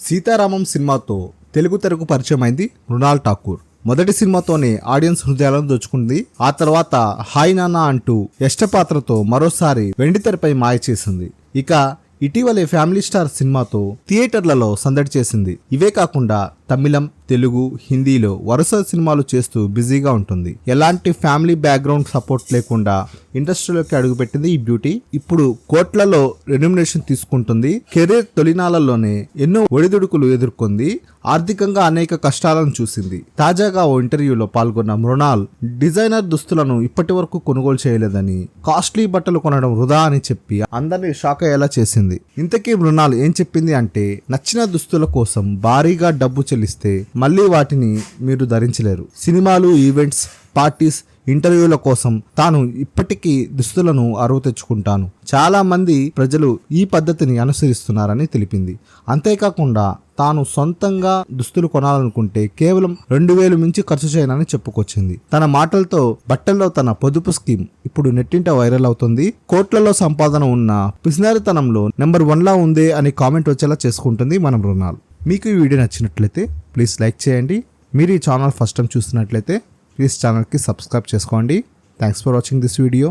సీతారామం సినిమాతో తెలుగు తెరకు పరిచయమైంది మృణాల్ ఠాకూర్. మొదటి సినిమాతోనే ఆడియన్స్ హృదయాలను దోచుకుంది. ఆ తర్వాత హాయ్ నాన్న అంటూ యష్ట పాత్రతో మరోసారి వెండితెరపై మాయ చేసింది. ఇక ఇటీవలే ఫ్యామిలీ స్టార్ సినిమాతో థియేటర్లలో సందడి చేసింది. ఇవే కాకుండా తమిళం, తెలుగు, హిందీలో వరుస సినిమాలు చేస్తూ బిజీగా ఉంటుంది. ఎలాంటి ఫ్యామిలీ బ్యాక్గ్రౌండ్ సపోర్ట్ లేకుండా ఇండస్ట్రీలోకి అడుగుపెట్టింది ఈ బ్యూటీ. ఇప్పుడు కోట్లలో రెమ్యునరేషన్ తీసుకుంటుంది. కెరీర్ తొలినాళ్లలోనే ఎన్నో ఒడిదుడుకులు ఎదుర్కొంది. ఆర్థికంగా అనేక కష్టాలను చూసింది. తాజాగా ఓ ఇంటర్వ్యూలో పాల్గొన్న మృణాల్ డిజైనర్ దుస్తులను ఇప్పటి వరకు కొనుగోలు చేయలేదని, కాస్ట్లీ బట్టలు కొనడం వృధా అని చెప్పి అందరినీ షాక్ అయ్యేలా చేసింది. ఇంతకీ మృణాల్ ఏం చెప్పింది అంటే, నచ్చిన దుస్తుల కోసం భారీగా డబ్బు చెల్లిస్తే మళ్ళీ వాటిని మీరు ధరించలేరు. సినిమాలు, ఈవెంట్స్, పార్టీస్, ఇంటర్వ్యూల కోసం తాను ఇప్పటికీ దుస్తులను అరువు తెచ్చుకుంటాను. చాలా మంది ప్రజలు ఈ పద్ధతిని అనుసరిస్తున్నారని తెలిపింది. అంతేకాకుండా తాను సొంతంగా దుస్తులు కొనాలనుకుంటే కేవలం 2,000 మించి ఖర్చు చేయనని చెప్పుకొచ్చింది. తన మాటలతో బట్టల్లో తన పొదుపు స్కీమ్ ఇప్పుడు నెట్టింట వైరల్ అవుతుంది. కోట్లలో సంపాదన ఉన్న పిసినారితనంలో నెంబర్ 1లా ఉందే అని కామెంట్ వచ్చేలా చేసుకుంటుంది మన మృణాల్. మీకు ఈ వీడియో నచ్చినట్లయితే ప్లీజ్ లైక్ చేయండి. మీరు ఈ ఛానల్ ఫస్ట్ టైం చూస్తున్నట్లయితే ప్లీజ్ ఛానల్కి సబ్స్క్రైబ్ చేసుకోండి. Thanks for watching this video.